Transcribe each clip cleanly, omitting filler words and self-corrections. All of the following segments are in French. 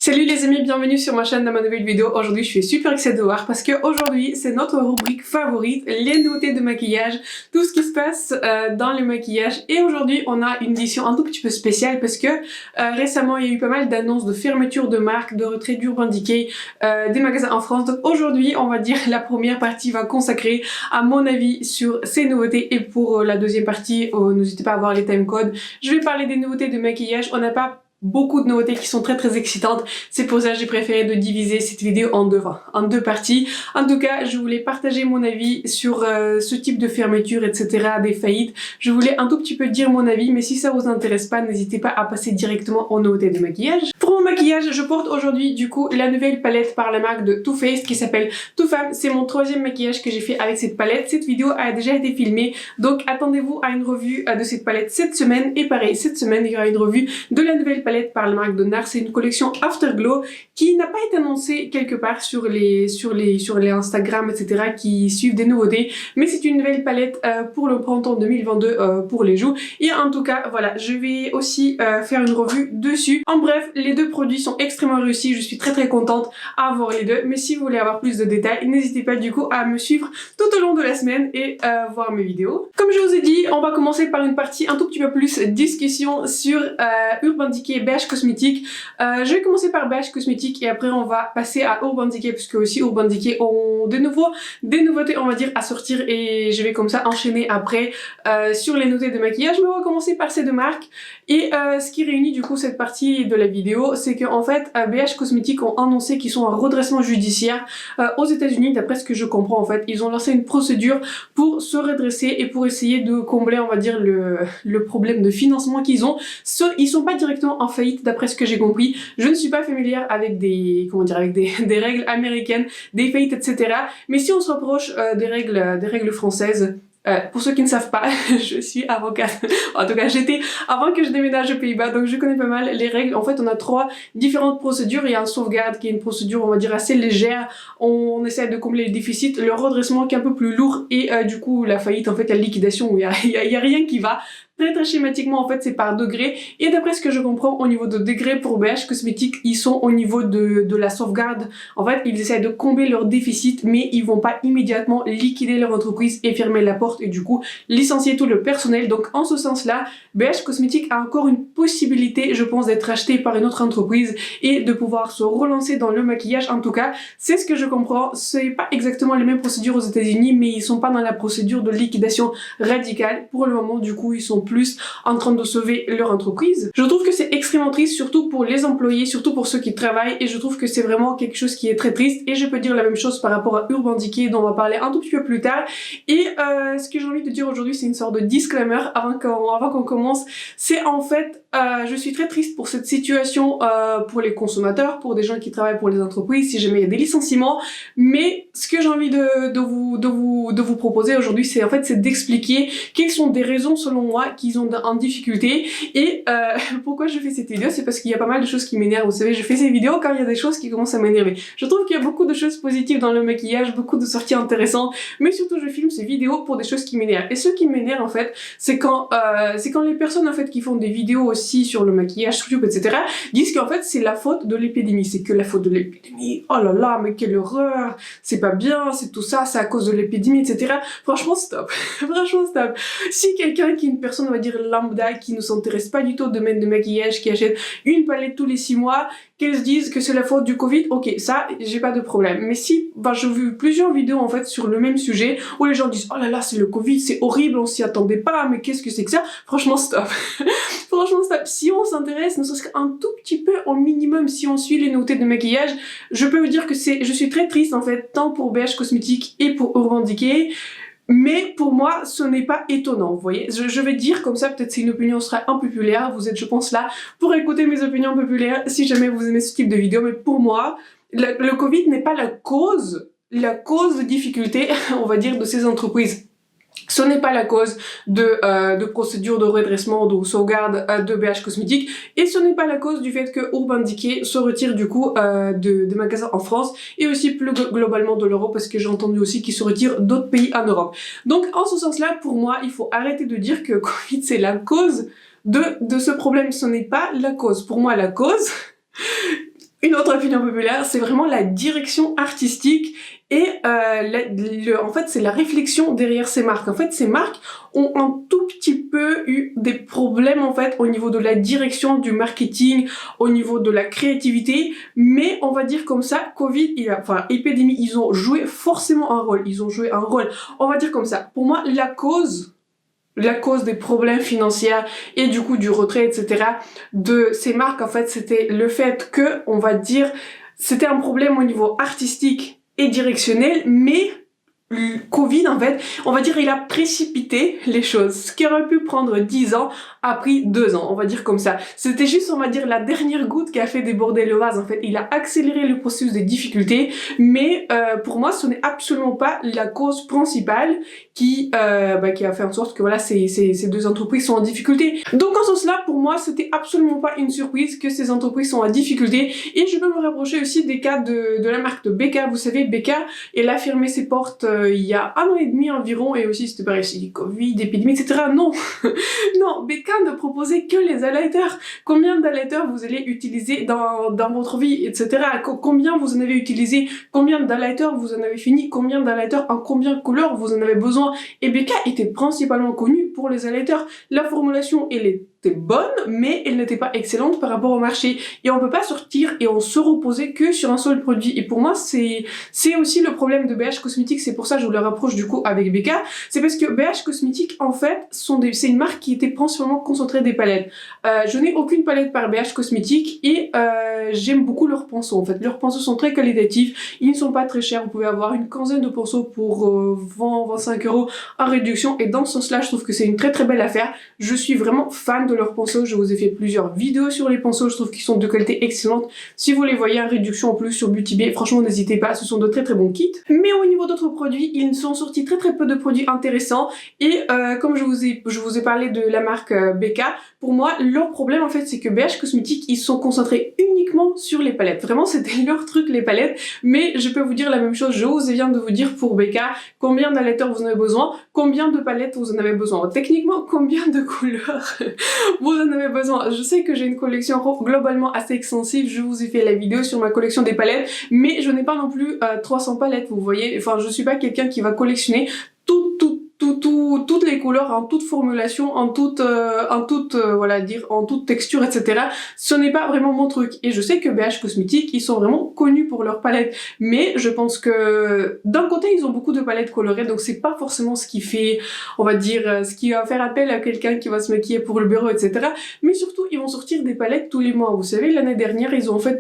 Salut les amis, bienvenue sur ma chaîne dans ma nouvelle vidéo. Aujourd'hui je suis super excitée de voir parce que aujourd'hui c'est notre rubrique favorite, les nouveautés de maquillage, tout ce qui se passe dans le maquillage. Et aujourd'hui on a une édition un tout petit peu spéciale parce que récemment il y a eu pas mal d'annonces de fermeture de marques, de retrait d'Urban Decay, des magasins en France. Donc aujourd'hui on va dire la première partie va consacrer à mon avis sur ces nouveautés et pour la deuxième partie, n'hésitez pas à voir les timecodes. Je vais parler des nouveautés de maquillage. On n'a pas beaucoup de nouveautés qui sont très excitantes, c'est pour ça que j'ai préféré de diviser cette vidéo en deux parties. En tout cas, je voulais partager mon avis sur ce type de fermeture, etc., des faillites. Je voulais un tout petit peu dire mon avis, mais si ça vous intéresse pas, n'hésitez pas à passer directement aux nouveautés de maquillage. Pour mon maquillage, je porte aujourd'hui du coup la nouvelle palette par la marque de Too Faced qui s'appelle Too Femme. C'est mon troisième maquillage que j'ai fait avec cette palette. Cette vidéo a déjà été filmée, donc attendez-vous à une revue de cette palette cette semaine. Et pareil, cette semaine, il y aura une revue de la nouvelle palette par la marque de NARS. C'est une collection Afterglow qui n'a pas été annoncée quelque part sur les Instagram, etc., qui suivent des nouveautés, mais c'est une nouvelle palette pour le printemps 2022 pour les joues. Et en tout cas, voilà, je vais aussi faire une revue dessus. En bref, les deux produits sont extrêmement réussis, je suis très contente à avoir les deux, mais si vous voulez avoir plus de détails, n'hésitez pas du coup à me suivre tout au long de la semaine et voir mes vidéos. Comme je vous ai dit, on va commencer par une partie un tout petit peu plus discussion sur Urban Decay BH Cosmétique. Je vais commencer par BH Cosmétique et après on va passer à Urban Decay parce que aussi Urban Decay ont des nouveautés on va dire à sortir et je vais comme ça enchaîner après sur les nouveautés de maquillage. Mais on va commencer par ces deux marques et ce qui réunit du coup cette partie de la vidéo, c'est que en fait BH Cosmétique ont annoncé qu'ils sont en redressement judiciaire aux États-Unis. D'après ce que je comprends, en fait ils ont lancé une procédure pour se redresser et pour essayer de combler on va dire le problème de financement qu'ils ont. Ils sont pas directement en faillite d'après ce que j'ai compris. Je ne suis pas familière avec des règles américaines, des faillites, etc. Mais si on se rapproche des règles françaises, pour ceux qui ne savent pas, je suis avocate. En tout cas, j'étais avant que je déménage aux Pays-Bas, donc je connais pas mal les règles. En fait, on a trois différentes procédures. Il y a un sauvegarde qui est une procédure, on va dire, assez légère. On essaie de combler les déficits. Le redressement qui est un peu plus lourd et du coup, la faillite, en fait, la liquidation où il y a rien qui va. Très schématiquement, en fait, c'est par degré. Et d'après ce que je comprends, au niveau de degré pour BH Cosmétique, ils sont au niveau de la sauvegarde. En fait, ils essaient de combler leur déficit, mais ils vont pas immédiatement liquider leur entreprise et fermer la porte et du coup licencier tout le personnel. Donc en ce sens-là, BH Cosmétique a encore une possibilité, je pense, d'être acheté par une autre entreprise et de pouvoir se relancer dans le maquillage. En tout cas, c'est ce que je comprends. C'est pas exactement les mêmes procédures aux États-Unis, mais ils sont pas dans la procédure de liquidation radicale. Pour le moment, du coup, ils sont plus en train de sauver leur entreprise. Je trouve que c'est extrêmement triste, surtout pour les employés, surtout pour ceux qui travaillent, et je trouve que c'est vraiment quelque chose qui est très triste. Et je peux dire la même chose par rapport à Urban Decay dont on va parler un tout petit peu plus tard. Et ce que j'ai envie de dire aujourd'hui, c'est une sorte de disclaimer avant qu'on commence. C'est en fait, je suis très triste pour cette situation pour les consommateurs, pour des gens qui travaillent pour les entreprises, si jamais il y a des licenciements. Mais ce que j'ai envie de vous proposer aujourd'hui, c'est en fait c'est d'expliquer quelles sont des raisons selon moi qu'ils ont en difficulté. Et pourquoi je fais cette vidéo, c'est parce qu'il y a pas mal de choses qui m'énervent. Vous savez, je fais ces vidéos quand il y a des choses qui commencent à m'énerver. Je trouve qu'il y a beaucoup de choses positives dans le maquillage, beaucoup de sorties intéressantes, mais surtout je filme ces vidéos pour des choses qui m'énervent. Et ce qui m'énerve en fait, c'est quand les personnes en fait qui font des vidéos aussi sur le maquillage, sur YouTube, etc., disent qu'en fait c'est la faute de l'épidémie. C'est que la faute de l'épidémie. Oh là là, mais quelle horreur! C'est pas bien, c'est tout ça, c'est à cause de l'épidémie, etc. Franchement, stop. Franchement, stop. Si quelqu'un qui est une personne, on va dire lambda, qui ne s'intéresse pas du tout au domaine de maquillage, qui achète une palette tous les 6 mois, qu'elles se disent que c'est la faute du Covid, ok, ça, j'ai pas de problème. Mais si, j'ai vu plusieurs vidéos en fait sur le même sujet, où les gens disent, oh là là, c'est le Covid, c'est horrible, on s'y attendait pas, mais qu'est-ce que c'est que ça? Franchement, stop. Franchement, stop. Si on s'intéresse, ne serait-ce qu'un tout petit peu au minimum, si on suit les nouveautés de maquillage, je peux vous dire que je suis très triste en fait, tant pour BH Cosmétique et pour Urban Decay. Mais pour moi, ce n'est pas étonnant, vous voyez. Je vais dire comme ça, peut-être c'est une opinion sera impopulaire. Vous êtes, je pense, là pour écouter mes opinions populaires si jamais vous aimez ce type de vidéo. Mais pour moi, le Covid n'est pas la cause de difficulté, on va dire, de ces entreprises. Ce n'est pas la cause de procédures de redressement, de sauvegarde de BH Cosmétique, et ce n'est pas la cause du fait que Urban Decay se retire du coup de magasins en France et aussi plus globalement de l'Europe, parce que j'ai entendu aussi qu'ils se retirent d'autres pays en Europe. Donc en ce sens-là, pour moi, il faut arrêter de dire que Covid c'est la cause de ce problème. Ce n'est pas la cause. Pour moi, la cause Une autre opinion populaire, c'est vraiment la direction artistique et en fait c'est la réflexion derrière ces marques. En fait ces marques ont un tout petit peu eu des problèmes en fait au niveau de la direction du marketing, au niveau de la créativité, mais on va dire comme ça, épidémie, ils ont joué forcément un rôle, on va dire comme ça. Pour moi la cause des problèmes financiers et du coup du retrait, etc. de ces marques, en fait, c'était le fait que, on va dire, c'était un problème au niveau artistique et directionnel, mais le Covid, en fait, on va dire, il a précipité les choses. Ce qui aurait pu prendre 10 ans a pris 2 ans, on va dire comme ça. C'était juste, on va dire, la dernière goutte qui a fait déborder le vase, en fait. Il a accéléré le processus des difficultés, mais pour moi, ce n'est absolument pas la cause principale qui a fait en sorte que voilà, ces deux entreprises sont en difficulté. Donc en ce sens-là, pour moi, c'était absolument pas une surprise que ces entreprises sont en difficulté. Et je peux me rapprocher aussi des cas de la marque de BK. Vous savez, BK, elle a fermé ses portes il y a 1 an et demi environ, et aussi c'était pareil, c'est Covid, épidémie, etc. Non, non, BK ne proposait que les highlighters. Combien d'highlighters vous allez utiliser dans votre vie, etc. Combien vous en avez utilisé, combien d'highlighters vous en avez fini, combien d'highlighters en combien de couleurs vous en avez besoin. Et BK était principalement connu pour les highlighters. La formulation, elle était bonne, mais elle n'était pas excellente par rapport au marché. Et on peut pas sortir et on se reposer que sur un seul produit. Et pour moi, c'est aussi le problème de BH Cosmetics. C'est pour ça que je le rapproche du coup avec BK. C'est parce que BH Cosmetics, en fait, c'est une marque qui était principalement concentrée des palettes. Je n'ai aucune palette par BH Cosmetics et j'aime beaucoup leurs pinceaux. En fait, leurs pinceaux sont très qualitatifs. Ils ne sont pas très chers. Vous pouvez avoir une quinzaine de pinceaux pour 20-25 € en réduction. Et dans ce sens-là, je trouve que c'est une très très belle affaire. Je suis vraiment fan de leurs pinceaux. Je vous ai fait plusieurs vidéos sur les pinceaux. Je trouve qu'ils sont de qualité excellente. Si vous les voyez en réduction en plus sur Beauty Bay, franchement n'hésitez pas. Ce sont de très très bons kits. Mais au niveau d'autres produits, ils sont sortis très très peu de produits intéressants. Et comme je vous ai parlé de la marque BK, pour moi leur problème en fait c'est que BH Cosmetics ils sont concentrés uniquement sur les palettes. Vraiment c'était leur truc les palettes. Mais je peux vous dire la même chose. Je vous viens de vous dire pour BK combien d'highlighters vous en avez besoin, combien de palettes vous en avez besoin. Techniquement combien de couleurs vous en avez besoin. Je sais que j'ai une collection globalement assez extensive, je vous ai fait la vidéo sur ma collection des palettes, mais je n'ai pas non plus 300 palettes, vous voyez. Enfin, je suis pas quelqu'un qui va collectionner toutes les couleurs, en toute formulation, en toute texture, etc. Ce n'est pas vraiment mon truc. Et je sais que BH Cosmetics, ils sont vraiment connus pour leurs palettes. Mais je pense que d'un côté, ils ont beaucoup de palettes colorées, donc c'est pas forcément ce qui fait, on va dire, ce qui va faire appel à quelqu'un qui va se maquiller pour le bureau, etc. Mais surtout, ils vont sortir des palettes tous les mois. Vous savez, l'année dernière,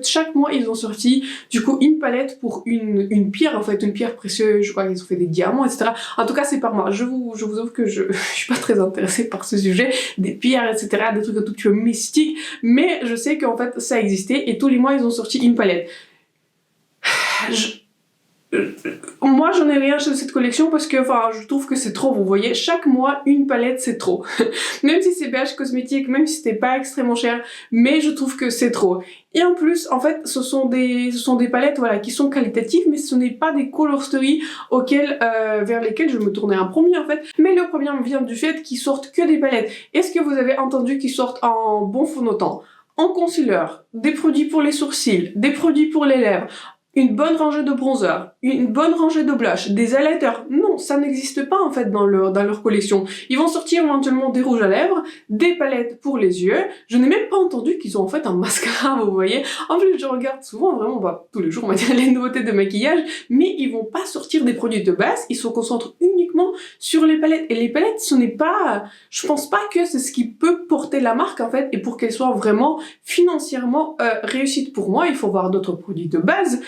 chaque mois, ils ont sorti, du coup, une palette pour une pierre, en fait, une pierre précieuse, je crois qu'ils ont fait des diamants, etc. En tout cas, c'est par mois. Je vous avoue que je suis pas très intéressée par ce sujet, des pierres, etc., des trucs un tout petit peu mystiques, mais je sais qu'en fait, ça existait, et tous les mois, ils ont sorti une palette. Moi j'en ai rien chez cette collection parce que je trouve que c'est trop, vous voyez, chaque mois une palette c'est trop. Même si c'est BH Cosmetics, même si c'était pas extrêmement cher, mais je trouve que c'est trop. Et en plus en fait ce sont des palettes voilà qui sont qualitatives, mais ce n'est pas des color story vers lesquelles je me tournais en premier en fait. Mais le problème vient du fait qu'ils sortent que des palettes. Est-ce que vous avez entendu qu'ils sortent en bon fond de teint, en concealer, des produits pour les sourcils, des produits pour les lèvres, une bonne rangée de bronzer, une bonne rangée de blush, des highlighters? Non, ça n'existe pas en fait dans leur collection. Ils vont sortir éventuellement des rouges à lèvres, des palettes pour les yeux. Je n'ai même pas entendu qu'ils ont en fait un mascara, vous voyez. En plus, je regarde souvent vraiment tous les jours on va dire les nouveautés de maquillage, mais ils vont pas sortir des produits de base, ils se concentrent uniquement sur les palettes. Et les palettes, ce n'est pas, je pense pas que c'est ce qui peut porter la marque en fait, et pour qu'elle soit vraiment financièrement réussite. Pour moi, il faut voir d'autres produits de base.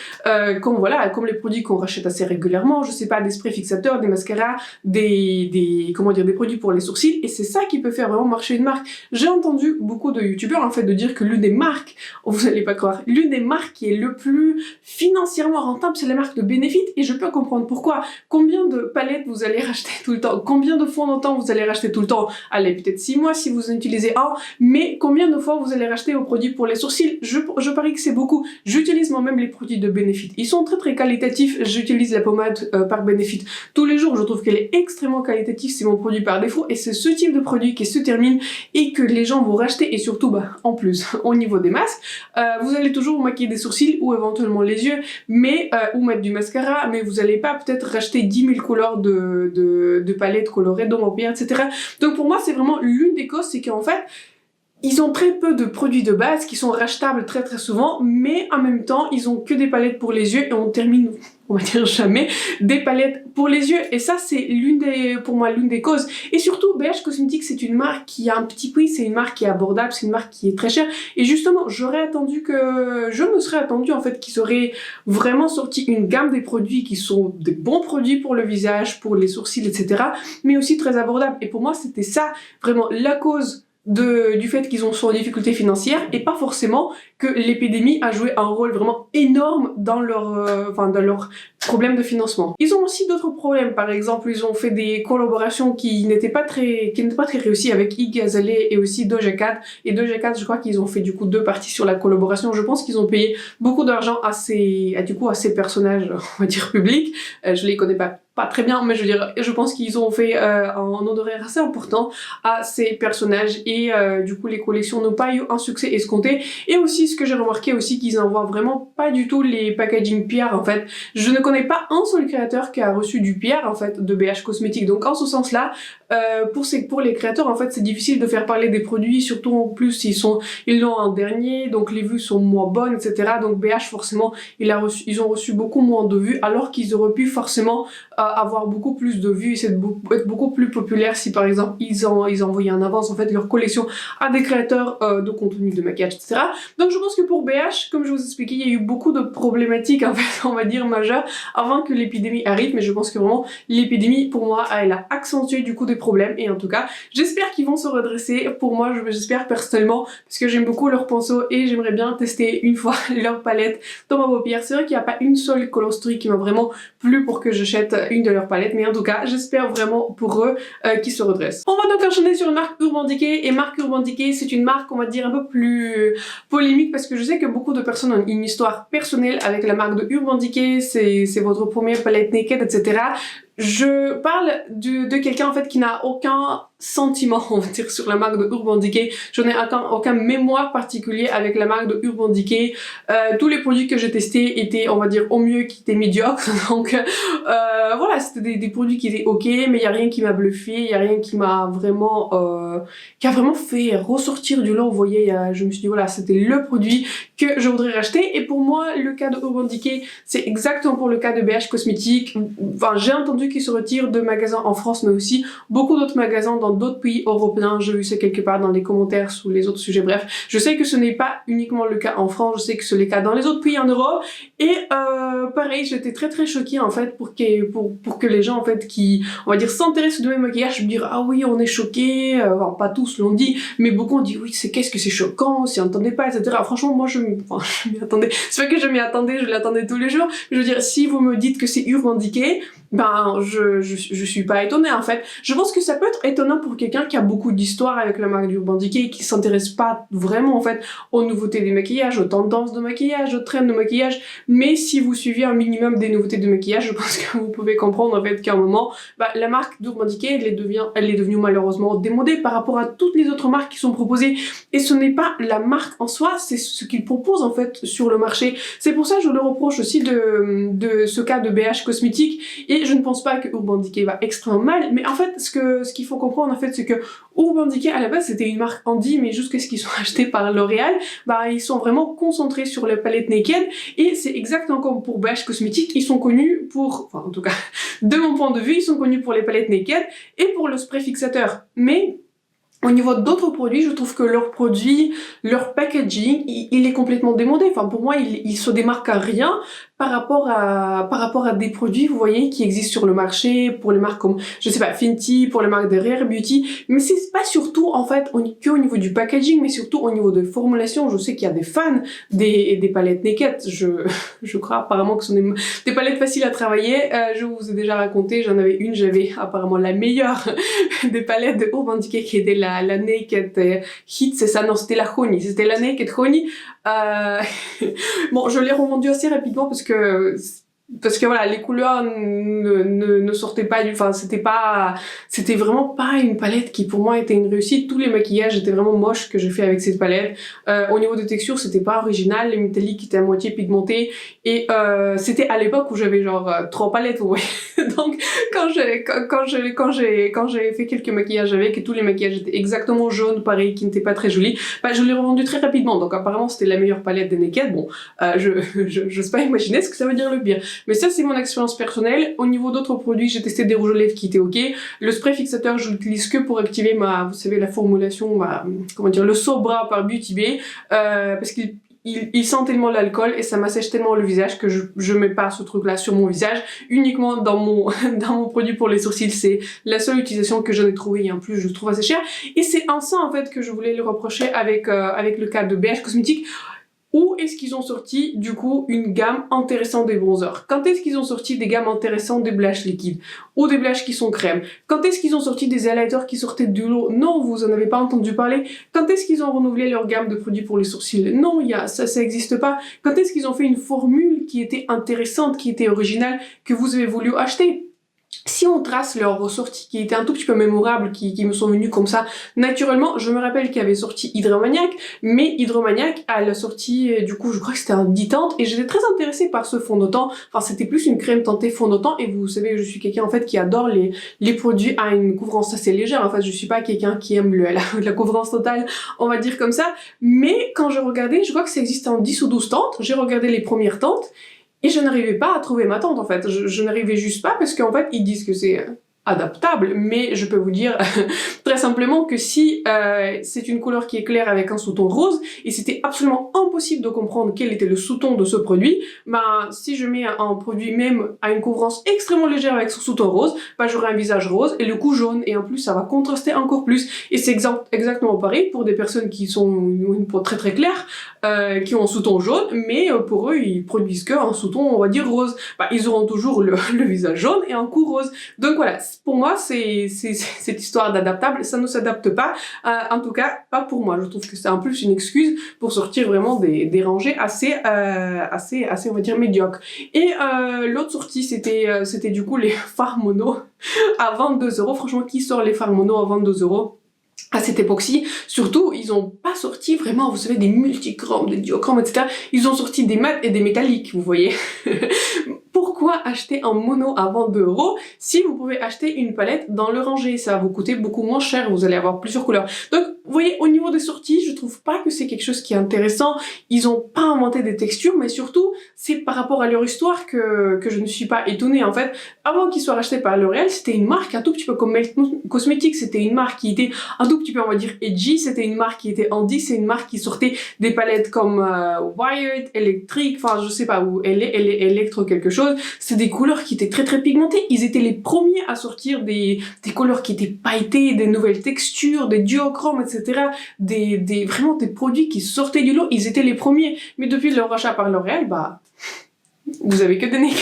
Comme les produits qu'on rachète assez régulièrement, je sais pas, des sprays fixateurs, des mascaras, des produits pour les sourcils, et c'est ça qui peut faire vraiment marcher une marque. J'ai entendu beaucoup de youtubeurs en fait de dire que l'une des marques, vous allez pas croire, l'une des marques qui est le plus financièrement rentable, c'est la marque de Benefit, et je peux comprendre pourquoi. Combien de palettes vous allez allez racheter tout le temps? Combien de fois en temps vous allez racheter tout le temps? Allez, peut-être 6 mois si vous en utilisez un, mais combien de fois vous allez racheter vos produits pour les sourcils? Je parie que c'est beaucoup. J'utilise moi-même les produits de Benefit. Ils sont très très qualitatifs. J'utilise la pommade par Benefit tous les jours. Je trouve qu'elle est extrêmement qualitative. C'est mon produit par défaut et c'est ce type de produit qui se termine et que les gens vont racheter. Et surtout, en plus, au niveau des masques, vous allez toujours vous maquiller des sourcils ou éventuellement les yeux, mais ou mettre du mascara, mais vous n'allez pas peut-être racheter 10 000 couleurs de palettes colorées, d'eau en pierre, etc. Donc pour moi, c'est vraiment l'une des causes, c'est qu'en fait, ils ont très peu de produits de base qui sont rachetables très très souvent, mais en même temps, ils ont que des palettes pour les yeux et on termine, on va dire jamais, des palettes pour les yeux. Et ça, c'est pour moi, l'une des causes. Et surtout, BH Cosmetics, c'est une marque qui a un petit prix, c'est une marque qui est abordable, c'est une marque qui est très chère. Et justement, je me serais attendu en fait qu'ils auraient vraiment sorti une gamme des produits qui sont des bons produits pour le visage, pour les sourcils, etc. mais aussi très abordables. Et pour moi, c'était ça, vraiment, la cause du fait qu'ils sont en difficulté financière et pas forcément que l'épidémie a joué un rôle vraiment énorme dans leur problème de financement. Ils ont aussi d'autres problèmes. Par exemple, ils ont fait des collaborations qui n'étaient pas très réussies avec Iggy Azalea et aussi Doja Cat. Et Doja Cat, je crois qu'ils ont fait du coup 2 parties sur la collaboration. Je pense qu'ils ont payé beaucoup d'argent à ces personnages, on va dire publics. Je les connais pas très bien, mais je pense qu'ils ont fait un honoraire assez important à ces personnages et du coup les collections n'ont pas eu un succès escompté. Et aussi ce que j'ai remarqué aussi, qu'ils envoient vraiment pas du tout les packaging PR en fait. Je ne connais pas un seul créateur qui a reçu du PR en fait de BH Cosmetics. Donc en ce sens là, pour les créateurs en fait c'est difficile de faire parler des produits, surtout en plus ils l'ont en dernier, donc les vues sont moins bonnes, etc. Donc BH forcément ils ont reçu beaucoup moins de vues alors qu'ils auraient pu forcément avoir beaucoup plus de vues et être beaucoup plus populaire si par exemple ils envoyaient en avance en fait leur collection à des créateurs de contenu de maquillage, etc. Donc je pense que pour BH, comme je vous expliquais, il y a eu beaucoup de problématiques en fait, on va dire majeures avant que l'épidémie arrive, mais je pense que vraiment l'épidémie pour moi elle a accentué du coup des problèmes et en tout cas j'espère qu'ils vont se redresser. Pour moi j'espère personnellement parce que j'aime beaucoup leur pinceau et j'aimerais bien tester une fois leur palette dans ma paupière. C'est vrai qu'il n'y a pas une seule colostory qui m'a vraiment plu pour que j'achète une de leurs palettes, mais en tout cas j'espère vraiment pour eux qu'ils se redressent. On va donc enchaîner sur une marque Urban Decay et marque Urban Decay c'est une marque on va dire un peu plus polémique parce que je sais que beaucoup de personnes ont une histoire personnelle avec la marque de Urban Decay, c'est votre première palette Naked, etc. Je parle de quelqu'un en fait qui n'a aucun sentiment, on va dire, sur la marque de Urban Decay. Je n'ai aucun mémoire particulier avec la marque de Urban Decay. Tous les produits que j'ai testés étaient, on va dire, au mieux qui étaient médiocres. Donc voilà, c'était des produits qui étaient ok, mais il n'y a rien qui m'a bluffé, il n'y a rien qui m'a vraiment qui a vraiment fait ressortir du lot. Vous voyez, je me suis dit voilà, c'était le produit que je voudrais racheter. Et pour moi, le cas de Urban Decay, c'est exactement pour le cas de BH Cosmetics. Enfin, j'ai entendu qu'ils se retirent de magasins en France, mais aussi beaucoup d'autres magasins dans d'autres pays européens. J'ai vu ça quelque part dans les commentaires sous les autres sujets. Bref, je sais que ce n'est pas uniquement le cas en France, je sais que c'est le cas dans les autres pays en Europe. Et pareil, j'étais très très choquée en fait pour que les gens en fait qui, on va dire, s'intéressent de mes maquillages, me dire ah oui on est choqués, enfin pas tous l'ont dit, mais beaucoup ont dit oui qu'est-ce que c'est choquant, s'y attendait pas, etc. Franchement moi je m'y attendais, c'est pas que je m'y attendais, je l'attendais tous les jours, je veux dire si vous me dites que c'est Urban Decay, ben je suis pas étonnée en fait. Je pense que ça peut être étonnant pour quelqu'un qui a beaucoup d'histoire avec la marque d'Urban Decay et qui s'intéresse pas vraiment en fait aux nouveautés des maquillages, aux tendances de maquillage, aux trends de maquillage, mais si vous suivez un minimum des nouveautés de maquillage, je pense que vous pouvez comprendre en fait qu'à un moment, la marque d'Urban Decay elle est devenue malheureusement démodée par rapport à toutes les autres marques qui sont proposées, et ce n'est pas la marque en soi, c'est ce qu'ils proposent en fait sur le marché. C'est pour ça que je le reproche aussi de ce cas de BH Cosmetics. Et je ne pense pas que Urban Decay va extrêmement mal, mais en fait ce qu'il faut comprendre en fait c'est que Urban Decay à la base c'était une marque indie, mais jusqu'à ce qu'ils soient achetés par L'Oréal, ils sont vraiment concentrés sur la palette Naked, et c'est exactement comme pour BH Cosmetics, ils sont connus pour, enfin en tout cas de mon point de vue, ils sont connus pour les palettes Naked et pour le spray fixateur, mais Au niveau d'autres produits, je trouve que leurs produits, leur packaging, il est complètement démodé. Enfin, pour moi, il se démarque à rien par rapport à des produits, vous voyez, qui existent sur le marché, pour les marques comme, je sais pas, Fenty, pour les marques de Rare Beauty. Mais c'est pas surtout, en fait, que au niveau du packaging, mais surtout au niveau de formulation. Je sais qu'il y a des fans des palettes Naked. Je crois apparemment que ce sont des palettes faciles à travailler. Je vous ai déjà raconté, j'en avais une, j'avais apparemment la meilleure des palettes de Urban Decay qui était la Naked Heat, c'est ça? Non, c'était la Honey. C'était la Naked Honey. Euh... Bon, je l'ai revendue assez rapidement parce que voilà, les couleurs ne sortaient pas du, enfin, c'était vraiment pas une palette qui pour moi était une réussite. Tous les maquillages étaient vraiment moches que j'ai fait avec cette palette. Au niveau de texture, c'était pas original, les métalliques étaient à moitié pigmentés et c'était à l'époque où j'avais genre 3 palettes, vous voyez. Donc, quand j'ai fait quelques maquillages avec et tous les maquillages étaient exactement jaunes, pareil, qui n'étaient pas très jolis, bah, je l'ai revendu très rapidement. Donc, apparemment, c'était la meilleure palette des Naked. Bon, j'ose pas imaginer ce que ça veut dire le pire. Mais ça, c'est mon expérience personnelle. Au niveau d'autres produits, j'ai testé des rouges à lèvres qui étaient ok. Le spray fixateur, je l'utilise que pour activer vous savez, la formulation, comment dire, le Sobra par Beauty Bay, parce qu'il sent tellement l'alcool et ça m'assèche tellement le visage que je mets pas ce truc là sur mon visage, uniquement dans mon produit pour les sourcils. C'est la seule utilisation que j'en ai trouvé et en plus je le trouve assez cher et c'est en ça en fait que je voulais le reprocher avec le cas de BH Cosmetics. Où est-ce qu'ils ont sorti, du coup, une gamme intéressante des bronzers? Quand est-ce qu'ils ont sorti des gammes intéressantes des blushes liquides? Ou des blushes qui sont crème? Quand est-ce qu'ils ont sorti des highlighters qui sortaient du lot? Non, vous en avez pas entendu parler. Quand est-ce qu'ils ont renouvelé leur gamme de produits pour les sourcils? Non, ça existe pas. Quand est-ce qu'ils ont fait une formule qui était intéressante, qui était originale, que vous avez voulu acheter? Si on trace leurs ressorties qui étaient un tout petit peu mémorables, qui me sont venus comme ça naturellement, je me rappelle qu'il y avait sorti Hydromaniac, mais Hydromaniac, à la sortie, du coup, je crois que c'était un 10 teintes, et j'étais très intéressée par ce fond de teint. Enfin, c'était plus une crème teintée fond de teint, et vous savez, je suis quelqu'un, en fait, qui adore les produits à une couvrance assez légère. En fait, je suis pas quelqu'un qui aime la couvrance totale, on va dire comme ça. Mais quand je regardais, je crois que ça existait en 10 ou 12 teintes, j'ai regardé les premières teintes, et je n'arrivais pas à trouver ma tante en fait, je n'arrivais juste pas parce qu'en fait ils disent que c'est adaptable, mais je peux vous dire très simplement que si c'est une couleur qui est claire avec un sous-ton rose, et c'était absolument impossible de comprendre quel était le sous-ton de ce produit, si je mets un produit même à une couvrance extrêmement légère avec son sous-ton rose, j'aurai un visage rose et le cou jaune, et en plus ça va contraster encore plus, et c'est exactement pareil pour des personnes qui sont une peau très très claire, qui ont un sous-ton jaune, mais pour eux ils produisent qu'un sous-ton on va dire rose, ils auront toujours le visage jaune et un cou rose. Donc voilà, pour moi c'est cette histoire d'adaptable, ça ne s'adapte pas, en tout cas pas pour moi. Je trouve que c'est en plus une excuse pour sortir vraiment des rangées assez on va dire médiocres. Et l'autre sortie c'était du coup les fards mono à 22€. Franchement, qui sort les fards mono à 22€ à cette époque-ci? Surtout, ils ont pas sorti vraiment, vous savez, des multichromes, des duochromes, etc. Ils ont sorti des mats et des métalliques, vous voyez. Pourquoi acheter un mono à 22€ si vous pouvez acheter une palette dans le rangé? Ça va vous coûter beaucoup moins cher, vous allez avoir plusieurs couleurs. Donc, vous voyez, au niveau des sorties, je trouve pas que c'est quelque chose qui est intéressant. Ils ont pas inventé des textures, mais surtout, c'est par rapport à leur histoire que je ne suis pas étonnée. En fait, avant qu'ils soient rachetés par L'Oréal, c'était une marque un tout petit peu comme Melt Cosmetics, c'était une marque qui était un tout petit peu, on va dire, edgy, c'était une marque qui était indie, c'est une marque qui sortait des palettes comme Wired, Electric, enfin je sais pas, ou Electro quelque chose. C'est des couleurs qui étaient très très pigmentées. Ils étaient les premiers à sortir des couleurs qui étaient pailletées, des nouvelles textures, des duochromes, etc. Vraiment des produits qui sortaient du lot. Ils étaient les premiers. Mais depuis leur rachat par L'Oréal, vous avez que des naked.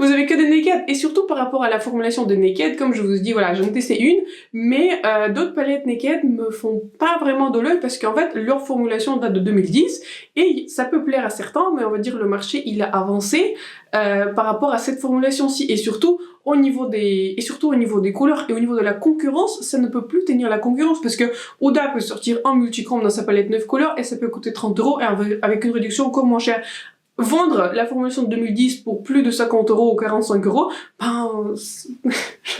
Vous avez que des naked. Et surtout par rapport à la formulation de naked, comme je vous ai dit, voilà, j'en ai testé une, mais d'autres palettes naked me font pas vraiment de l'œil parce qu'en fait, leur formulation date de 2010 et ça peut plaire à certains, mais on va dire le marché, il a avancé par rapport à cette formulation-ci. Et surtout au niveau des couleurs et au niveau de la concurrence, ça ne peut plus tenir la concurrence parce que Huda peut sortir un multichrome dans sa palette 9 couleurs et ça peut coûter 30€ et avec une réduction encore moins chère. Vendre la formulation de 2010 pour plus de 50€ ou 45€,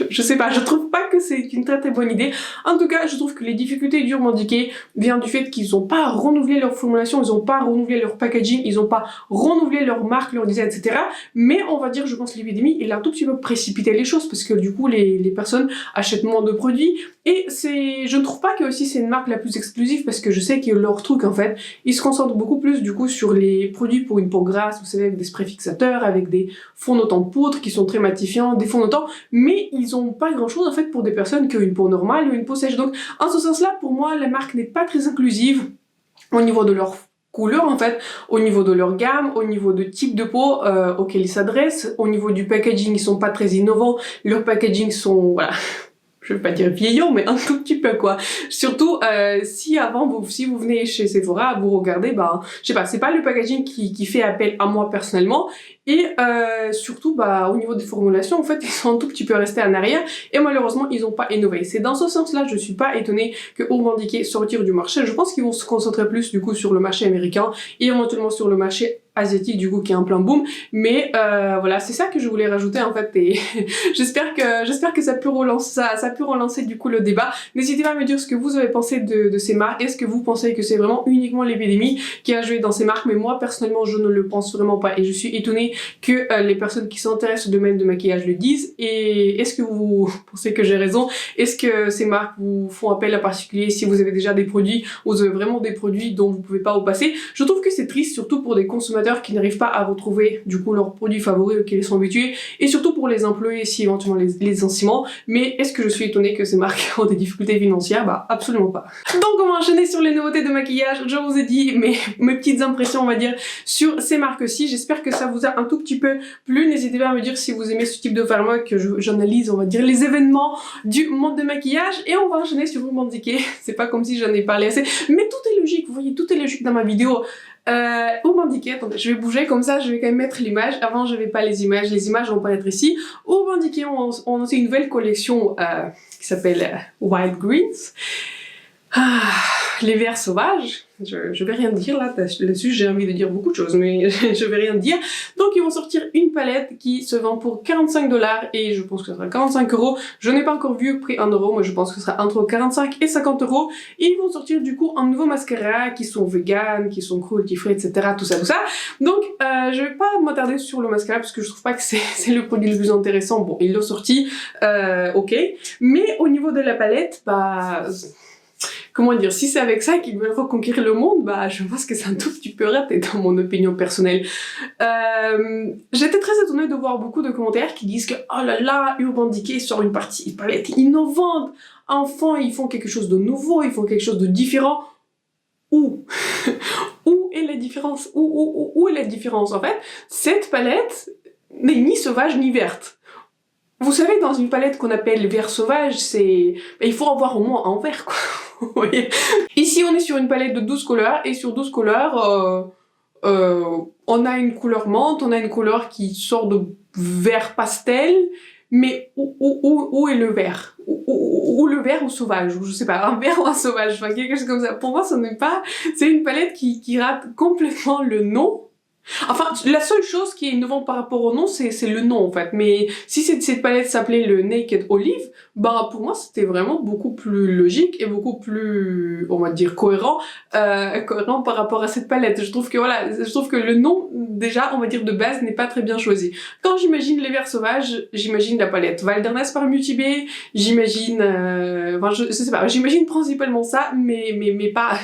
je sais pas, je trouve pas que c'est une très bonne idée. En tout cas, je trouve que les difficultés du Urbandiquet viennent du fait qu'ils ont pas renouvelé leur formulation, ils ont pas renouvelé leur packaging, ils ont pas renouvelé leur marque, leur design, etc. Mais on va dire, je pense que l'épidémie, il a un tout petit peu précipité les choses parce que du coup, les personnes achètent moins de produits. Et je ne trouve pas que aussi c'est une marque la plus exclusive parce que je sais que leur truc, en fait, ils se concentrent beaucoup plus du coup sur les produits pour une peau grasse, vous savez, avec des sprays fixateurs, avec des fonds de teint poudre qui sont très matifiants, des fonds de teint, mais ils ont pas grand chose en fait pour des personnes qui ont une peau normale ou une peau sèche. Donc en ce sens-là, pour moi, la marque n'est pas très inclusive au niveau de leur couleur en fait, au niveau de leur gamme, au niveau de type de peau auquel ils s'adressent, au niveau du packaging, ils sont pas très innovants, leurs packaging sont, voilà, je veux pas dire vieillot, mais un tout petit peu quoi. Surtout si vous venez chez Sephora, vous regardez, bah je sais pas, c'est pas le packaging qui fait appel à moi personnellement. Et surtout, bah au niveau des formulations, en fait, ils sont un tout petit peu restés en arrière et malheureusement, ils ont pas innové. C'est dans ce sens-là, je suis pas étonnée que Urban Decay sortir du marché. Je pense qu'ils vont se concentrer plus du coup sur le marché américain et éventuellement sur le marché asiatique du coup qui est en plein boom, mais voilà, c'est ça que je voulais rajouter en fait et j'espère que ça peut relancer du coup le débat. N'hésitez pas à me dire ce que vous avez pensé de ces marques. Est-ce que vous pensez que c'est vraiment uniquement l'épidémie qui a joué dans ces marques? Mais moi personnellement je ne le pense vraiment pas et je suis étonnée que les personnes qui s'intéressent au domaine de maquillage le disent. Et est-ce que vous pensez que j'ai raison? Est-ce que ces marques vous font appel à particulier si vous avez déjà des produits ou vous avez vraiment des produits dont vous pouvez pas vous passer? Je trouve que c'est triste, surtout pour des consommateurs qui n'arrivent pas à retrouver du coup leurs produits favoris auxquels ils sont habitués et surtout pour les employés si éventuellement les licenciements. Mais est-ce que je suis étonnée que ces marques ont des difficultés financières? Bah absolument pas. Donc on va enchaîner sur les nouveautés de maquillage. Je vous ai dit mes petites impressions on va dire sur ces marques-ci. J'espère que ça vous a un tout petit peu plu. N'hésitez pas à me dire si vous aimez ce type de format que j'analyse on va dire les événements du monde de maquillage et on va enchaîner sur Urban Decay. C'est pas comme si j'en ai parlé assez mais tout est logique, vous voyez, tout est logique dans ma vidéo. Urban Decay, attendez, je vais bouger comme ça, je vais quand même mettre l'image. Avant, je vais pas les images vont apparaître ici. Urban Decay ont lancé une nouvelle collection qui s'appelle Wild Greens. Les verts sauvages. Je vais rien dire là-dessus, j'ai envie de dire beaucoup de choses, mais je vais rien dire. Donc ils vont sortir une palette qui se vend pour 45 $ et je pense que ce sera 45 €. Je n'ai pas encore vu prix en euros, mais je pense que ce sera entre 45 et 50 €. Et ils vont sortir du coup un nouveau mascara qui sont vegan, qui sont cruelty-free, etc. Tout ça. Donc je vais pas m'attarder sur le mascara parce que je trouve pas que c'est le produit le plus intéressant. Bon, ils l'ont sorti, ok. Mais au niveau de la palette, bah... comment dire, si c'est avec ça qu'ils veulent reconquérir le monde, bah je pense que c'est un tout petit peu raté dans mon opinion personnelle. J'étais très étonnée de voir beaucoup de commentaires qui disent que oh là là, Urban Decay sort une palette innovante, enfin ils font quelque chose de nouveau, ils font quelque chose de différent. Où où est la différence? Où est la différence en fait? Cette palette n'est ni sauvage ni verte. Vous savez, dans une palette qu'on appelle vert sauvage, il faut avoir au moins un vert, quoi. Vous voyez. Ici, on est sur une palette de 12 couleurs, et sur 12 couleurs, on a une couleur menthe, on a une couleur qui sort de vert pastel, mais où est le vert? Ou le vert ou sauvage, ou je sais pas, un vert ou un sauvage, enfin quelque chose comme ça. Pour moi, ce n'est pas... C'est une palette qui rate complètement le nom. Enfin, la seule chose qui est innovante par rapport au nom, c'est le nom en fait. Mais si cette palette s'appelait le Naked Olive, bah pour moi c'était vraiment beaucoup plus logique et beaucoup plus, on va dire, cohérent par rapport à cette palette. Je trouve que voilà, le nom déjà, on va dire de base, n'est pas très bien choisi. Quand j'imagine les verts sauvages, j'imagine la palette Wilderness par Multibé, j'imagine, enfin je sais pas, j'imagine principalement ça, mais pas,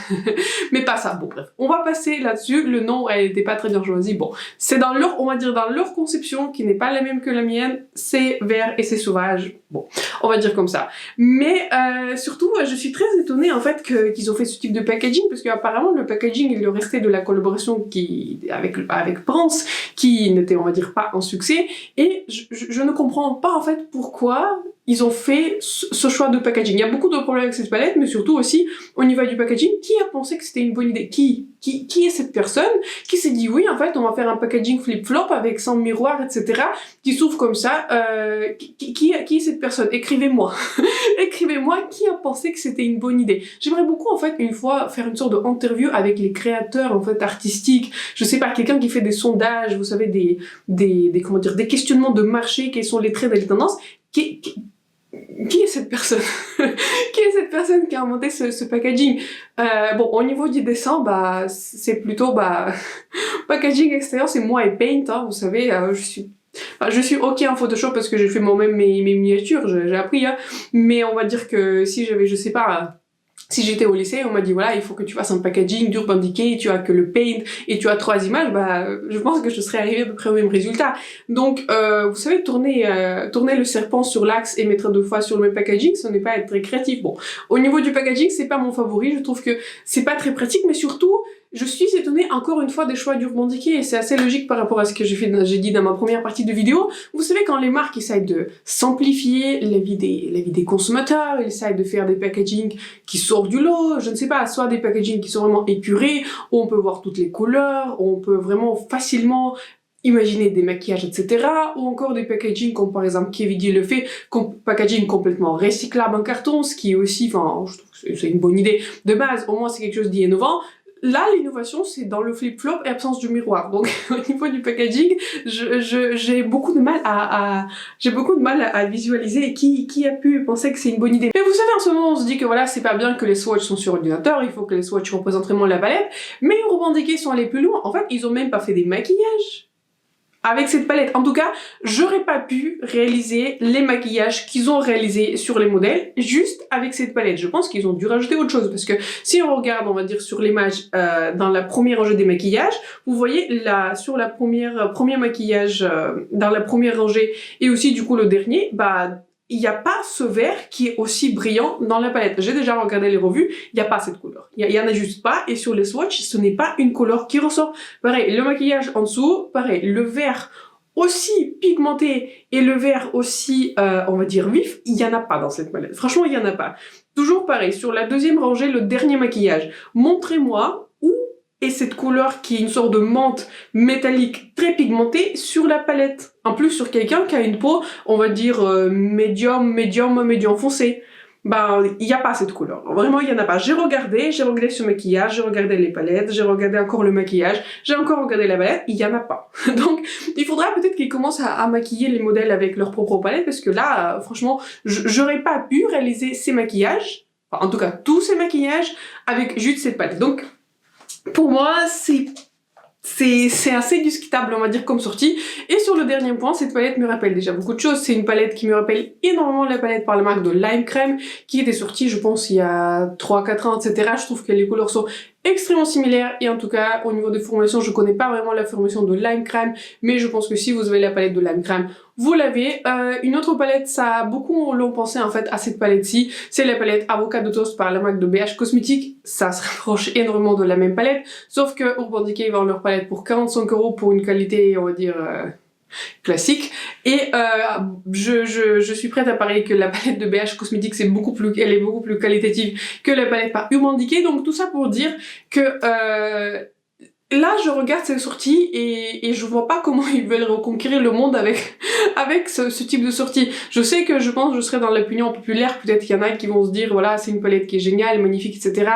mais pas ça. Bon bref, on va passer là-dessus. Le nom, elle n'était pas très bien choisi. Bon, c'est dans leur, on va dire dans leur conception qui n'est pas la même que la mienne, c'est vert et c'est sauvage. Bon, on va dire comme ça. Mais surtout, je suis très étonnée en fait qu'ils ont fait ce type de packaging parce qu'apparemment le packaging il est resté de la collaboration avec Prince qui n'était on va dire pas un succès et je ne comprends pas en fait pourquoi ils ont fait ce choix de packaging. Il y a beaucoup de problèmes avec cette palette, mais surtout aussi au niveau du packaging, qui a pensé que c'était une bonne idée? Qui est cette personne qui s'est dit oui en fait on va faire un packaging flip-flop avec 100 miroirs etc. qui s'ouvre comme ça? Qui est cette personne? Écrivez-moi. Écrivez-moi qui a pensé que c'était une bonne idée. J'aimerais beaucoup en fait une fois faire une sorte d'interview avec les créateurs en fait artistiques. Je sais pas, quelqu'un qui fait des sondages, vous savez, comment dire, des questionnements de marché, quels sont les traits des tendances. qui est cette personne? Qui est cette personne qui a inventé ce packaging? Bon, au niveau du dessin, bah, c'est plutôt, bah, packaging extérieur, c'est moi et Paint, hein, vous savez, je suis ok en Photoshop parce que j'ai fait moi-même mes miniatures, j'ai appris, hein, mais on va dire que si j'avais, je sais pas, si j'étais au lycée, on m'a dit voilà, il faut que tu fasses un packaging d'Urban Decay, tu as que le Paint et tu as 3 images, bah je pense que je serais arrivée à peu près au même résultat. Donc vous savez, tourner le serpent sur l'axe et mettre 2 fois sur le même packaging, ce n'est pas être très créatif. Bon, au niveau du packaging, c'est pas mon favori, je trouve que c'est pas très pratique, mais surtout je suis étonnée encore une fois des choix d'Urban Decay et c'est assez logique par rapport à ce que j'ai dit dans ma première partie de vidéo. Vous savez, quand les marques essayent de simplifier la vie des consommateurs, ils essayent de faire des packaging qui sortent du lot, je ne sais pas, soit des packaging qui sont vraiment épurés, où on peut voir toutes les couleurs, où on peut vraiment facilement imaginer des maquillages, etc. Ou encore des packaging comme par exemple KVD le fait, packaging complètement recyclable en carton, ce qui est aussi, enfin, je trouve que c'est une bonne idée de base, au moins c'est quelque chose d'innovant. Là, l'innovation, c'est dans le flip-flop et absence du miroir. Donc, au niveau du packaging, j'ai beaucoup de mal à visualiser qui a pu penser que c'est une bonne idée. Mais vous savez, en ce moment, on se dit que voilà, c'est pas bien que les swatchs sont sur ordinateur, il faut que les swatchs représentent vraiment la palette. Mais Urban Decay sont allés plus loin. En fait, ils ont même pas fait des maquillages avec cette palette. En tout cas, j'aurais pas pu réaliser les maquillages qu'ils ont réalisés sur les modèles juste avec cette palette. Je pense qu'ils ont dû rajouter autre chose parce que si on regarde, on va dire sur l'image dans la première rangée des maquillages, vous voyez là sur la premier maquillage dans la première rangée et aussi du coup le dernier, bah il n'y a pas ce vert qui est aussi brillant dans la palette. J'ai déjà regardé les revues, il n'y a pas cette couleur. Il y en a juste pas, et sur les swatchs, ce n'est pas une couleur qui ressort. Pareil, le maquillage en dessous, pareil, le vert aussi pigmenté et le vert aussi, on va dire vif, il n'y en a pas dans cette palette. Franchement, il n'y en a pas. Toujours pareil, sur la deuxième rangée, le dernier maquillage. Montrez-moi où est cette couleur qui est une sorte de menthe métallique très pigmentée sur la palette. En plus, sur quelqu'un qui a une peau, on va dire médium foncé. Ben, il n'y a pas cette couleur. Vraiment, il n'y en a pas. J'ai regardé ce maquillage, j'ai regardé les palettes, j'ai regardé encore le maquillage, j'ai encore regardé la palette, il n'y en a pas. Donc, il faudra peut-être qu'ils commencent à maquiller les modèles avec leur propre palette, parce que là, franchement, j'aurais pas pu réaliser ces maquillages, enfin, en tout cas, tous ces maquillages, avec juste cette palette. Donc, pour moi, c'est assez discutable, on va dire, comme sortie. Et sur le dernier point, cette palette me rappelle déjà beaucoup de choses. C'est une palette qui me rappelle énormément la palette par la marque de Lime Crème, qui était sortie, je pense, il y a 3-4 ans, etc. Je trouve que les couleurs sont extrêmement similaires et en tout cas, au niveau de formulation, je connais pas vraiment la formulation de Lime Crème, mais je pense que si vous avez la palette de Lime Crème, vous l'avez. Une autre palette, beaucoup l'ont pensé en fait à cette palette-ci, c'est la palette Avocado Toast par la marque de BH Cosmetics. Ça se rapproche énormément de la même palette, sauf que Urban Decay vend leur palette pour 45 € pour une qualité, on va dire, classique. Et je suis prête à parier que la palette de BH Cosmetics elle est beaucoup plus qualitative que la palette par Urban Decay. Donc tout ça pour dire que là, je regarde ces sorties et je vois pas comment ils veulent reconquérir le monde avec ce type de sortie. Je sais que je pense que je serai dans l'opinion populaire, peut-être qu'il y en a qui vont se dire voilà, c'est une palette qui est géniale, magnifique, etc.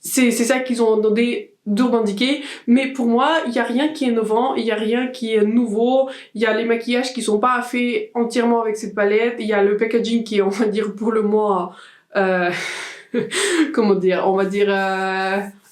C'est ça qu'ils ont demandé d'Urban Decay, mais pour moi, il y a rien qui est innovant, il y a rien qui est nouveau, il y a les maquillages qui sont pas faits entièrement avec cette palette, il y a le packaging qui est, on va dire, pour le moins, comment dire, on va dire,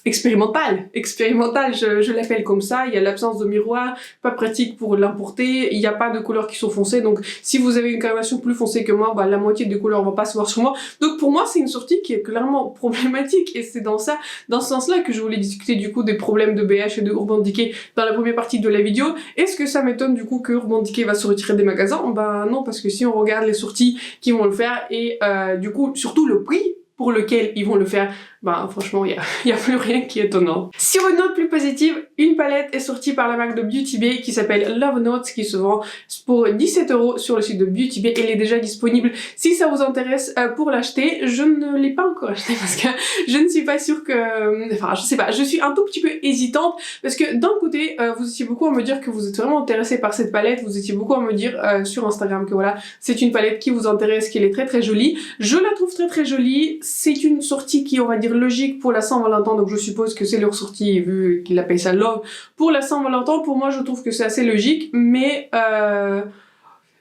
expérimental, je l'appelle comme ça. Il y a l'absence de miroir, pas pratique pour l'importer, il n'y a pas de couleurs qui sont foncées, donc si vous avez une coloration plus foncée que moi, bah, la moitié des couleurs va pas se voir sur moi. Donc pour moi, c'est une sortie qui est clairement problématique, et c'est dans ce sens-là que je voulais discuter du coup des problèmes de BH et de Urban Decay dans la première partie de la vidéo. Est-ce que ça m'étonne du coup que Urban Decay va se retirer des magasins? Bah non, parce que si on regarde les sorties qui vont le faire, et du coup, surtout le prix pour lequel ils vont le faire, bah franchement, il y a plus rien qui est étonnant. Sur une note plus positive, une palette est sortie par la marque de Beauty Bay qui s'appelle Love Notes, qui se vend pour 17 € sur le site de Beauty Bay. Elle est déjà disponible si ça vous intéresse pour l'acheter. Je ne l'ai pas encore acheté parce que je ne suis pas sûre que... Enfin, je sais pas, je suis un tout petit peu hésitante parce que d'un côté, vous étiez beaucoup à me dire que vous êtes vraiment intéressé par cette palette, vous étiez beaucoup à me dire sur Instagram que voilà, c'est une palette qui vous intéresse, qu'elle est très très jolie. Je la trouve très très jolie, c'est une sortie qui, on va dire, logique pour la Saint-Valentin, donc je suppose que c'est leur sortie vu qu'ils appellent ça Love. Pour la Saint-Valentin, pour moi, je trouve que c'est assez logique, mais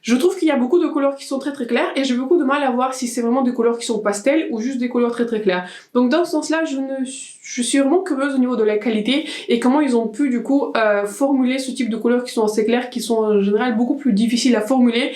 Je trouve qu'il y a beaucoup de couleurs qui sont très très claires et j'ai beaucoup de mal à voir si c'est vraiment des couleurs qui sont pastel ou juste des couleurs très très claires. Donc dans ce sens-là, je suis vraiment curieuse au niveau de la qualité et comment ils ont pu du coup formuler ce type de couleurs qui sont assez claires, qui sont en général beaucoup plus difficiles à formuler.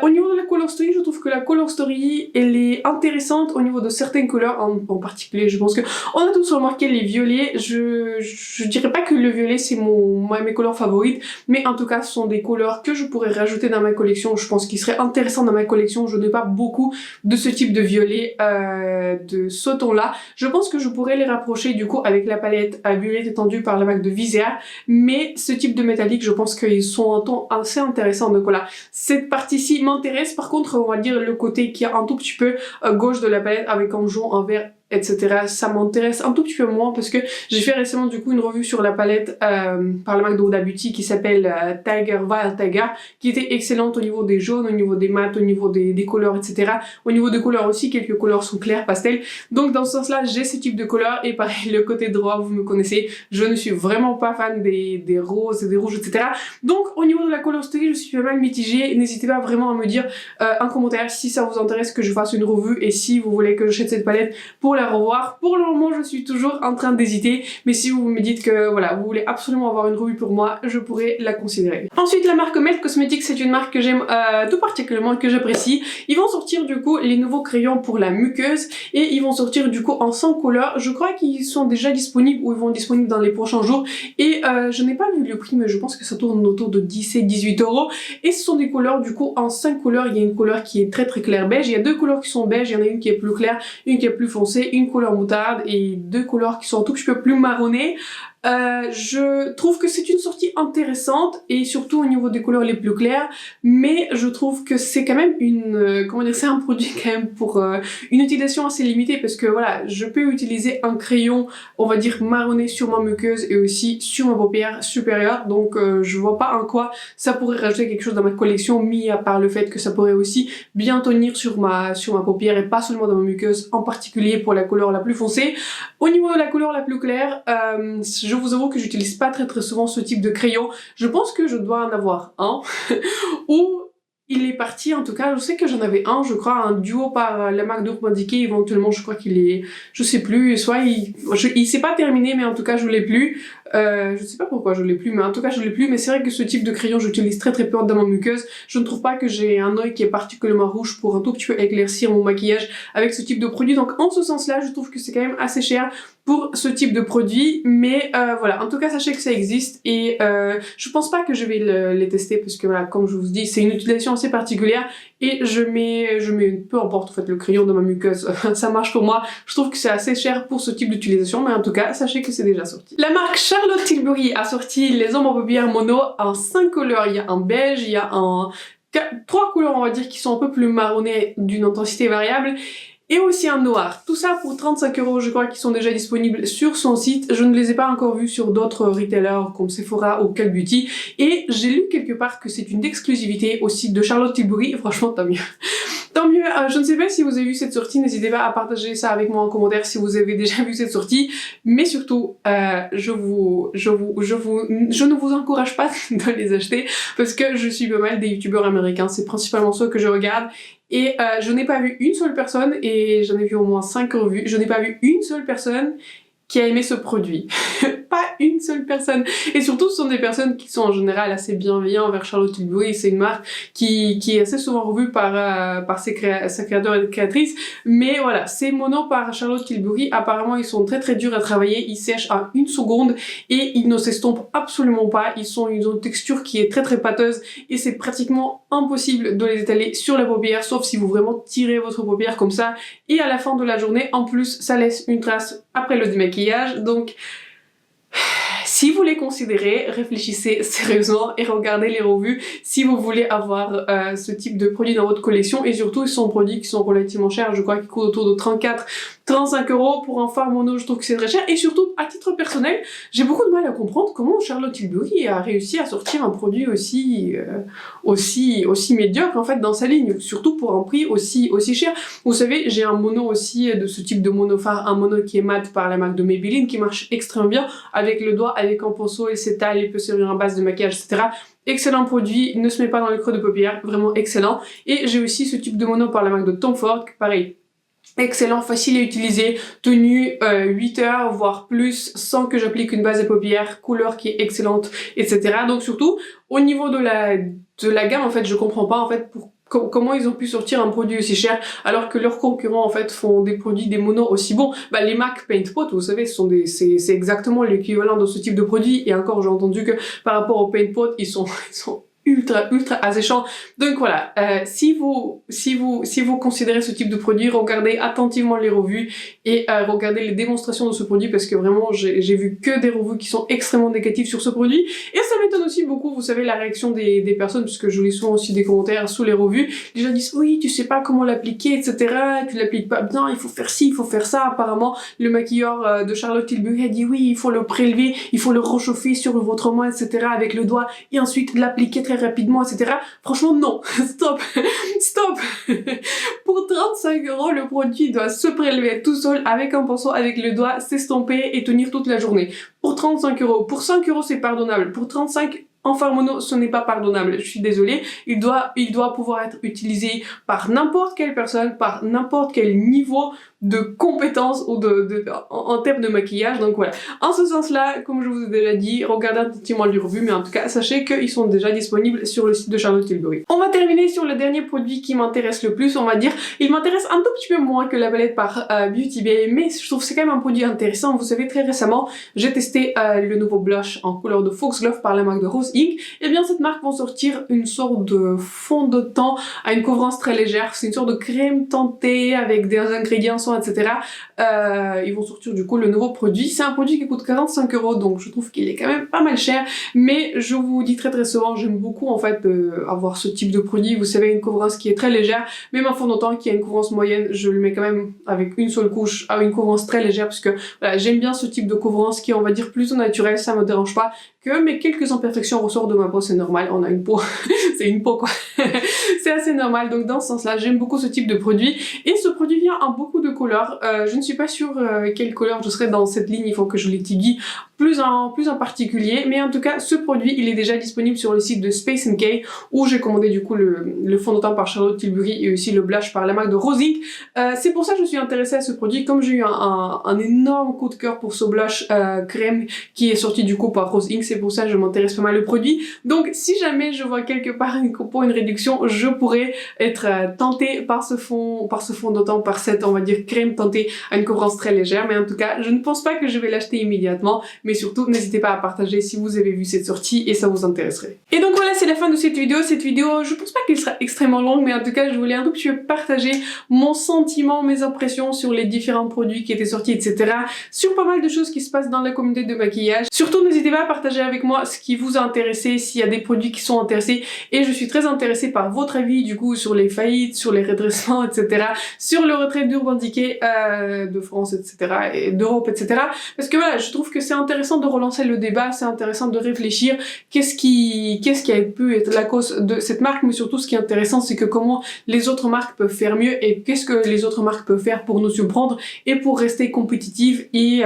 Au niveau de la color story, je trouve que la color story elle est intéressante au niveau de certaines couleurs, en particulier je pense que on a tous remarqué les violets. Je dirais pas que le violet c'est mes couleurs favorites, mais en tout cas ce sont des couleurs que je pourrais rajouter dans ma collection. Je pense qu'il serait intéressant dans ma collection. Je n'ai pas beaucoup de ce type de violet, de ce ton là. Je pense que je pourrais les rapprocher du coup avec la palette à violet étendue par la marque de Visea, mais ce type de métallique je pense qu'ils sont un ton assez intéressant. Donc voilà, cette partie-ci m'intéresse. Par contre on va dire le côté qui est un tout petit peu gauche de la palette avec un jaune, un vert, etc. Ça m'intéresse un tout petit peu moins parce que j'ai fait récemment du coup une revue sur la palette par la marque de Huda Beauty qui s'appelle Tiger Wild Tiger, qui était excellente au niveau des jaunes, au niveau des mats, au niveau des couleurs, etc. Au niveau des couleurs aussi, quelques couleurs sont claires, pastel. Donc dans ce sens-là, j'ai ce type de couleurs et pareil, le côté droit, vous me connaissez, je ne suis vraiment pas fan des roses et des rouges, etc. Donc au niveau de la color story, je suis pas mal mitigée. N'hésitez pas vraiment à me dire en commentaire si ça vous intéresse que je fasse une revue et si vous voulez que j'achète cette palette pour la revoir. Pour le moment je suis toujours en train d'hésiter, mais si vous me dites que voilà vous voulez absolument avoir une revue pour moi, je pourrais la considérer. Ensuite la marque Melt Cosmetics, c'est une marque que j'aime tout particulièrement, que j'apprécie. Ils vont sortir du coup les nouveaux crayons pour la muqueuse et ils vont sortir du coup en 100 couleurs. Je crois qu'ils sont déjà disponibles ou ils vont être disponibles dans les prochains jours et je n'ai pas vu le prix mais je pense que ça tourne autour de 17-18 € et ce sont des couleurs du coup en 5 couleurs. Il y a une couleur qui est très très claire beige, il y a deux couleurs qui sont beige, il y en a une qui est plus claire, une qui est plus foncée, une couleur moutarde et deux couleurs qui sont un tout petit peu plus marronnées. Je trouve que c'est une sortie intéressante et surtout au niveau des couleurs les plus claires, mais je trouve que c'est quand même comment dire, c'est un produit quand même pour une utilisation assez limitée parce que voilà, je peux utiliser un crayon, on va dire marronné sur ma muqueuse et aussi sur ma paupière supérieure, donc je vois pas en quoi ça pourrait rajouter quelque chose dans ma collection, mis à part le fait que ça pourrait aussi bien tenir sur ma paupière et pas seulement dans ma muqueuse, en particulier pour la couleur la plus foncée. Au niveau de la couleur la plus claire, je vous avoue que j'utilise pas très souvent ce type de crayon. Je pense que je dois en avoir un ou il est parti, en tout cas je sais que j'en avais un, je crois un duo par la marque d'Urban Decay, éventuellement je crois qu'il est, je sais plus, soit il s'est pas terminé mais en tout cas je l'ai plus. Je sais pas pourquoi je l'ai plus, mais en tout cas je l'ai plus. Mais c'est vrai que ce type de crayon j'utilise très peu dans ma muqueuse. Je ne trouve pas que j'ai un œil qui est particulièrement rouge pour un tout petit peu éclaircir mon maquillage avec ce type de produit. Donc en ce sens-là, je trouve que c'est quand même assez cher pour ce type de produit, mais voilà, en tout cas sachez que ça existe et je pense pas que je vais les tester parce que voilà, comme je vous dis, c'est une utilisation assez particulière et je mets peu importe en fait le crayon dans ma muqueuse, ça marche pour moi. Je trouve que c'est assez cher pour ce type d'utilisation, mais en tout cas sachez que c'est déjà sorti. La marque Charlotte Tilbury a sorti les ombres à paupières mono en 5 couleurs. Il y a un beige, il y a trois couleurs on va dire qui sont un peu plus marronnées d'une intensité variable et aussi un noir. Tout ça pour 35 € je crois, qui sont déjà disponibles sur son site. Je ne les ai pas encore vus sur d'autres retailers comme Sephora ou Cult Beauty et j'ai lu quelque part que c'est une exclusivité au site de Charlotte Tilbury. Franchement tant mieux. Tant mieux, je ne sais pas si vous avez vu cette sortie, n'hésitez pas à partager ça avec moi en commentaire si vous avez déjà vu cette sortie, mais surtout, je ne vous encourage pas de les acheter parce que je suis pas mal des youtubeurs américains, c'est principalement ceux que je regarde et je n'ai pas vu une seule personne, et j'en ai vu au moins 5 revues, je n'ai pas vu une seule personne qui a aimé ce produit. Pas une seule personne. Et surtout, ce sont des personnes qui sont en général assez bienveillantes envers Charlotte Tilbury. C'est une marque qui est assez souvent revue par ses créateurs et créatrices. Mais voilà, ces monos par Charlotte Tilbury, apparemment, ils sont très durs à travailler. Ils sèchent en 1 seconde et ils ne s'estompent absolument pas. Ils ont une texture qui est très pâteuse et c'est pratiquement impossible de les étaler sur la paupière, sauf si vous vraiment tirez votre paupière comme ça. Et à la fin de la journée, en plus, ça laisse une trace après le démaquillage. Donc si vous les considérez, réfléchissez sérieusement et regardez les revues si vous voulez avoir ce type de produit dans votre collection. Et surtout, ils sont produits qui sont relativement chers, je crois qu'ils coûtent autour de 35 € pour un fard mono, je trouve que c'est très cher. Et surtout, à titre personnel, j'ai beaucoup de mal à comprendre comment Charlotte Tilbury a réussi à sortir un produit aussi médiocre en fait dans sa ligne, surtout pour un prix aussi cher. Vous savez, j'ai un mono aussi de ce type de mono phare, un mono qui est mat par la marque de Maybelline qui marche extrêmement bien avec le doigt, avec un pinceau, il s'étale, il peut servir en base de maquillage, etc. Excellent produit, ne se met pas dans le creux de paupière, vraiment excellent. Et j'ai aussi ce type de mono par la marque de Tom Ford, pareil. Excellent, facile à utiliser, tenu 8 heures voire plus sans que j'applique une base de paupières, couleur qui est excellente, etc. Donc surtout au niveau de la gamme en fait je comprends pas en fait comment ils ont pu sortir un produit aussi cher alors que leurs concurrents en fait font des produits, des monos aussi bons. Bah les MAC Paint Pot, vous savez, c'est exactement l'équivalent de ce type de produit et encore j'ai entendu que par rapport au Paint Pot ils sont ultra alléchant. Donc voilà, si vous considérez ce type de produit, regardez attentivement les revues et regardez les démonstrations de ce produit parce que vraiment j'ai vu que des revues qui sont extrêmement négatives sur ce produit et ça m'étonne aussi beaucoup, vous savez, la réaction des personnes puisque je lis souvent aussi des commentaires sous les revues. Les gens disent oui, tu sais pas comment l'appliquer, etc. Tu l'appliques pas bien, il faut faire ci, il faut faire ça. Apparemment, le maquilleur de Charlotte Tilbury a dit oui, il faut le prélever, il faut le réchauffer sur votre main, etc. avec le doigt et ensuite l'appliquer très rapidement, etc. Franchement, non. Stop. Stop. Pour 35 € le produit doit se prélever tout seul avec un pinceau, avec le doigt, s'estomper et tenir toute la journée. Pour 35 €. Pour 5 € c'est pardonnable. Pour 35 en fard mono, ce n'est pas pardonnable, je suis désolée. Il doit pouvoir être utilisé par n'importe quelle personne, par n'importe quel niveau de compétence ou en termes de maquillage. Donc voilà. En ce sens-là, comme je vous ai déjà dit, regardez attentivement les revues, mais en tout cas, sachez qu'ils sont déjà disponibles sur le site de Charlotte Tilbury. On va terminer sur le dernier produit qui m'intéresse le plus, on va dire. Il m'intéresse un tout petit peu moins que la palette par Beauty Bay, mais je trouve que c'est quand même un produit intéressant. Vous savez, très récemment, j'ai testé le nouveau blush en couleur de Foxglove par la marque de Rose Inc. Et bien cette marque vont sortir une sorte de fond de teint à une couvrance très légère. C'est une sorte de crème teintée avec des ingrédients soins, etc. Ils vont sortir du coup le nouveau produit. C'est un produit qui coûte 45 €, donc je trouve qu'il est quand même pas mal cher. Mais je vous dis très souvent, j'aime beaucoup en fait avoir ce type de produit. Vous savez, une couvrance qui est très légère. Même un fond de teint qui a une couvrance moyenne, je le mets quand même avec une seule couche à une couvrance très légère parce que voilà, j'aime bien ce type de couvrance qui est, on va dire, plutôt naturel. Ça me dérange pas que mes quelques imperfections ressortent de ma peau, c'est normal, on a une peau, c'est une peau quoi, c'est assez normal. Donc dans ce sens là, j'aime beaucoup ce type de produit et ce produit vient en beaucoup de couleurs. Je ne suis pas sûre quelle couleur je serai dans cette ligne, il faut que je l'étudie plus en particulier, mais en tout cas ce produit il est déjà disponible sur le site de Space NK où j'ai commandé du coup le fond de teint par Charlotte Tilbury et aussi le blush par la marque de Rose Inc. C'est pour ça que je suis intéressée à ce produit, comme j'ai eu un énorme coup de cœur pour ce blush crème qui est sorti du coup par Rose Inc. C'est pour ça que je m'intéresse pas mal au produit. Donc si jamais je vois quelque part une réduction, je pourrais être tentée par ce fond de teint, par cette, on va dire, crème teintée à une couvrance très légère. Mais en tout cas, je ne pense pas que je vais l'acheter immédiatement. Mais surtout, n'hésitez pas à partager si vous avez vu cette sortie et ça vous intéresserait. Et donc voilà, c'est la fin de cette vidéo. Cette vidéo, je pense pas qu'elle sera extrêmement longue, mais en tout cas, je voulais un tout petit peu partager mon sentiment, mes impressions sur les différents produits qui étaient sortis, etc. Sur pas mal de choses qui se passent dans la communauté de maquillage. Surtout, n'hésitez pas à partager avec moi ce qui vous a intéressé, s'il y a des produits qui sont intéressés. Et je suis très intéressée par votre avis, du coup, sur les faillites, sur les redressements, etc. Sur le retrait d'Urban Decay de France, etc. et d'Europe, etc. Parce que voilà, je trouve que c'est intéressant de relancer le débat, c'est intéressant de réfléchir qu'est-ce qui a pu être la cause de cette marque, mais surtout ce qui est intéressant c'est que comment les autres marques peuvent faire mieux et qu'est-ce que les autres marques peuvent faire pour nous surprendre et pour rester compétitives et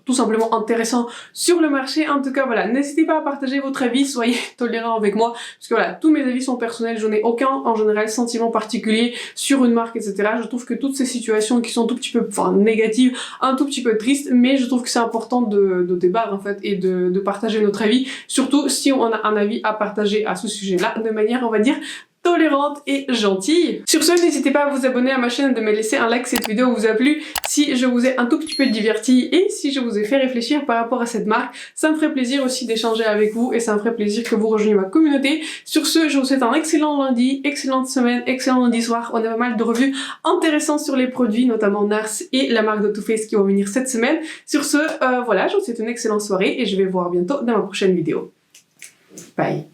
tout simplement intéressant sur le marché. En tout cas voilà, n'hésitez pas à partager votre avis, soyez tolérants avec moi parce que voilà, tous mes avis sont personnels, je n'ai aucun en général sentiment particulier sur une marque, etc. Je trouve que toutes ces situations qui sont un tout petit peu négatives, un tout petit peu tristes, mais je trouve que c'est important de débattre en fait et de partager notre avis, surtout si on a un avis à partager à ce sujet-là de manière, on va dire, tolérante et gentille. Sur ce, n'hésitez pas à vous abonner à ma chaîne, de me laisser un like si cette vidéo vous a plu, si je vous ai un tout petit peu diverti et si je vous ai fait réfléchir par rapport à cette marque. Ça me ferait plaisir aussi d'échanger avec vous et ça me ferait plaisir que vous rejoigniez ma communauté. Sur ce, je vous souhaite un excellent lundi, excellente semaine, excellent lundi soir. On a pas mal de revues intéressantes sur les produits, notamment NARS et la marque de Too Faced qui vont venir cette semaine. Sur ce, voilà, je vous souhaite une excellente soirée et je vais vous voir bientôt dans ma prochaine vidéo. Bye.